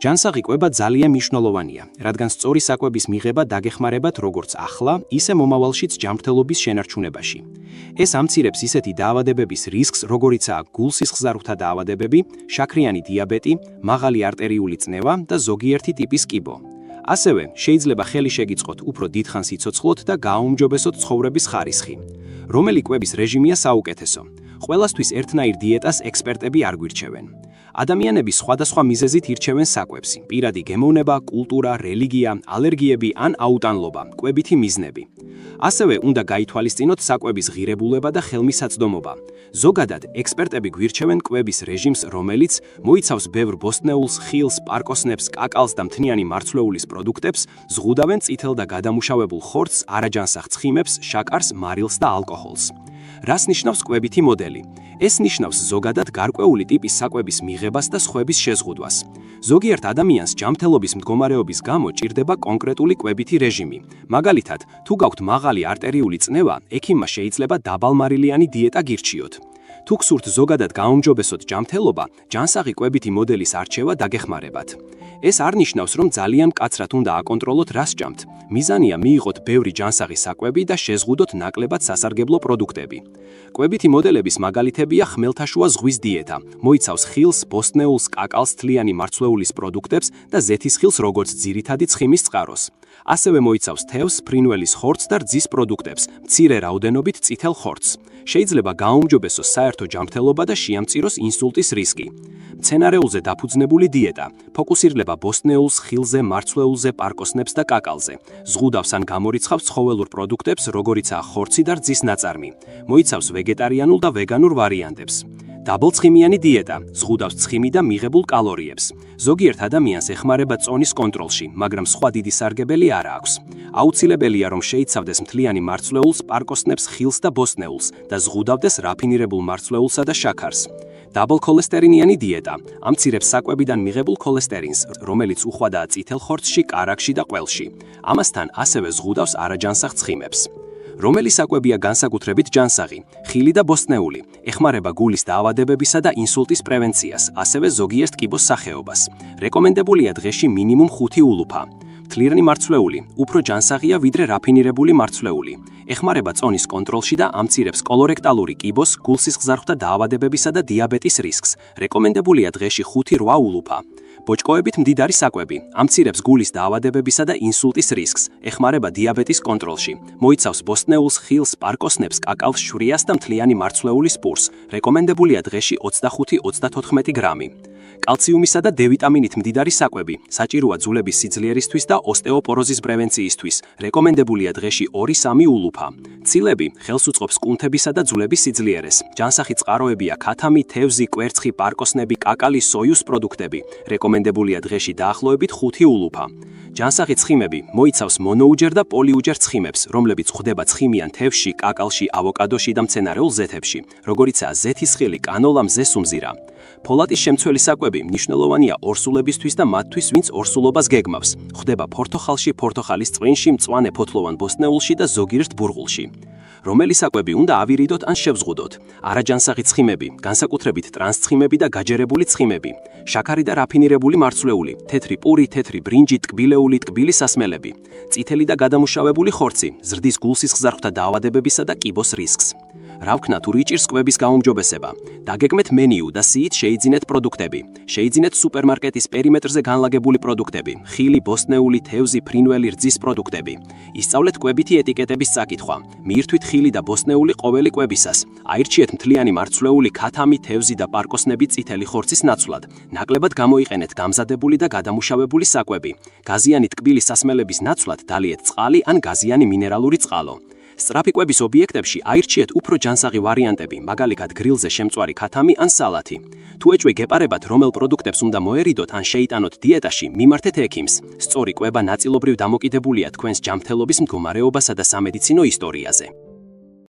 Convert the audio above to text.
ჯანსაღი კვება ძალიან მნიშვნელოვანია, რადგან სწორი საკვების მიღება დაგეხმარებათ როგორც ახლა, ისე მომავალშიც ჯანმრთელობის შენარჩუნებაში. ეს ამცირებს ისეთი დაავადებების რისკს, როგორიცაა გულსისხლძარღვთა დაავადებები, შაქრიანი დიაბეტი, მაღალი არტერიული წნევა და ზოგიერთი ტიპის კიბო. ასევე შეიძლება ხელი შეგიწყოთ უფრო დიდხანს იცოცხლოთ და გააუმჯობესოთ ცხოვრების ხარისხი. რომელი კვების რეჟიმია საუკეთესო? ყველასთვის ერთნაირ დიეტას ექსპერტები არ გვირჩევენ. ადამიანები სხვადასხვა მიზეზით ირჩევენ საკვებს: პირადი გემოვნება, კულტურა, რელიგია, ალერგიები ან აუტანლობა, კვებითი მიზნები. ასევე უნდა გაითვალისწინოთ საკვების ღირებულება და ხელმისაწვდომობა. ზოგადად, ექსპერტები გვირჩევენ კვების რეჟიმს, რომელიც მოიცავს ბევრ ბოსტნეულს, ხილს, პარკოსნებს, კაკალს და მთლიანი მარცვლეულის პროდუქტებს, ზღუდავენ წითელ და გადამუშავებულ ხორცს, არაჯანსაღ ცხიმებს, შაკარს, მარილს და ალკოჰოლს. რას ნიშნავს კვებითი მოდელი? ეს ნიშნავს ზოგადად გარკვეული ტიპის საკვების მიღებას და სხვების შეზღუდვას. ზოგიერთ ადამიანს ჯანმრთელობის მდგომარეობის გამო ჭირდება კონკრეტული კვებითი რეჟიმი. მაგალითად, თუ გაქვთ მაღალი არტერიული წნევა, ექიმმა შეიძლება დაბალმარილიანი დიეტა გირჩიოთ. თუ გსურთ ზოგადად გაუმჯობესოთ ჯანმრთელობა, ჯანსაღი კვებითი მოდელის არჩევა დაგეხმარებათ. ეს არ ნიშნავს, რომ ძალიან მკაცრად უნდა აკონტროლოთ რას ჭამთ. მიზანია მიიღოთ ბევრი ჯანსაღი საკვები და შეზღუდოთ ნაკლებად სასარგებლო პროდუქტები. კვებითი მოდელების მაგალითებია ხმელთაშუა ზღვის დიეტა. მოიცავს ხილს, ბოსტნეულს, კაკალს, თლიანი მარცვლეულის პროდუქტებს და ზეთისხილს როგორც ძირითადი ცხიმის წყაროს. ასევე მოიცავს თევზს, ფრინველის ხორცს და რძის პროდუქტებს, მცირე რაოდენობით წითელ ხორცს. შეიძლება გააუმჯობესოს საერთო ჯანმრთელობა და შეამწიროს ინსულტის რისკი. მცენარეულზე დაფუძნებული დიეტა ფოკუსირდება ბოსტნეულს, ხილზე, მარცვლეულზე, პარკოსნებს და კაკალზე. ზღუდავს ან გამორიცხავს ცხოველურ პროდუქტებს, როგორიცაა ხორცი და რძის ნაწარმი. მოიცავს ვეგეტარიანულ და ვეგანურ ვარიანტებს. დაბალცხიმიანი დიეტა ზღუდავს ცხიმი და მიღებულ კალორიებს. ზოგიერთ ადამიანს ეხმარება წონის კონტროლში, მაგრამ სხვა დიდი სარგებელი არ აქვს. აუცილებელია, რომ შეიცავდეს მთლიანი მარცვლეულს, პარკოსნებს, ხილს და ბოსტნეულს და ზღუდავდეს რაფინირებულ მარცვლეულსა და შაქარს. დაბალქოლესტერინიანი დიეტა ამცირებს საკვებიდან მიღებულ ქოლესტერინს, რომელიც უხვადაა წითელ ხორცში, კარაქში და ყველში. ამასთან ასევე ზღუდავს არაჯანსაღ ცხიმებს. რომელი საკვებია განსაკუთრებით ჯანსაღი? ხილი და ბოსტნეული. ეხმარება გულის დაავადებებისა და ინსულტის პრევენციას, ასევე ზოგიერთ კიბოს სახეობას. რეკომენდებულია დღეში მინიმუმ 5 ულუფა. თლიანი მარცვლეული უფრო ჯანსაღია ვიდრე რაფინირებული მარცვლეული. ეხმარება წონის კონტროლში და ამცირებს კოლორექტალური კიბოს, გულსისხლძარღვთა დაავადებებისა და დიაბეტის რისკს. რეკომენდებულია დღეში 5-8 ულუფა. ბოჭკოებით მდიდარი საკვები ამცირებს გულის დაავადებებისა და ინსულტის რისკს. ეხმარება დიაბეტის კონტროლში. მოიცავს ბოსტნეულს, ხილს, პარკოსნებს, კაკალს, შვრიას და მთლიანი მარცვლეულის პურს. რეკომენდებულია დღეში 25-34 გრამი. კალციუმისა და D ვიტამინით მდიდარი საკვები საჭიროა ძულების სიძლიერისთვის და ოსტეოპოროზის პრევენციისთვის. რეკომენდებულია დღეში 2-3 ულუფა. ცილები ხელს უწყობს კუნთებისა და ძულების სიძლიერეს. ჯანსაღი წყაროებია ქათამი, თევზი, კვერცხი, პარკოსნები, კაკალი, სოიუს პროდუქტები. რეკომენდებულია დღეში დაახლოებით 5 ულუფა. ჯანსაღი ცხიმები მოიცავს მონოუჯერ და პოლიუჯერ ცხიმებს, რომლებიც გვხვდება ცხიმიან თევზში, კაკალში, ავოკადოში და მცენარეულ ზეთებში, როგორიცაა ზეთისხილი, კანოლა, მზესუმზირა. ფოლატის შემცველი საკვები მნიშვნელოვანია ორსულებისთვის და მათთვის, ვინც ორსულობას გეგმავს. გვხვდება ფორთოხალში, ფორთოხალის წვენში, მწვანე ფოთლოვან ბოსტნეულში და ზოგიერთ ბურღულში. რომელი საკვები უნდა ავირიდოთ ან შევზღუდოთ? არაჯანსაღი ცხიმები, განსაკუთრებით ტრანსცხიმები და გაჯერებული ცხიმები, შაქარი და რაფინირებული მარცვლეული, თეთრი პური, თეთრი ბრინჯი, ტკბილეული, ტკბილი სასმელები, წითელი და გადამუშავებული ხორცი, ზრდის გულსისხლძარღვთა დაავადებებისა და კიბოს რისკს. რა ვქნა თუ რიჭირს კვების გაუმჯობესება? დაგეგმეთ მენიუ და სიით შეიძინეთ პროდუქტები. შეიძინეთ სუპერმარკეტის პერიმეტრზე განლაგებული პროდუქტები, ხილი, ბოსტნეული, თევზი, ფრინველი, რძის პროდუქტები. ისწავლეთ კვებითი ეტიკეტების წაკითხვა. მიირთვით ხილი და ბოსტნეული ყოველი კვებისას. აირჩიეთ მთლიანი მარცვლეული, ქათამი, თევზი და პარკოსნები წითელი ხორცის ნაცვლად. ნაკლებად გამოიყენეთ დამზადებული და გადამუშავებული საკვები. გაზიანი ტკბილი სასმელების ნაცვლად დალიეთ წყალი ან გაზიანი მინერალური წყალო. სწრაფი კვების ობიექტებში აირჩიეთ უფრო ჯანსაღი ვარიანტები, მაგალითად გრილზე შემწვარი ქათამი ან სალათი. თუ ეჭვი გეპარებათ, რომელ პროდუქტებს უნდა მოერიდოთ ან შეიტანოთ დიეტაში, მიმართეთ ექიმს. სწორი კვება ნაწილობრივ დამოკიდებულია თქვენს ჯანმრთელობის მდგომარეობასა და სამედიცინო ისტორიაზე.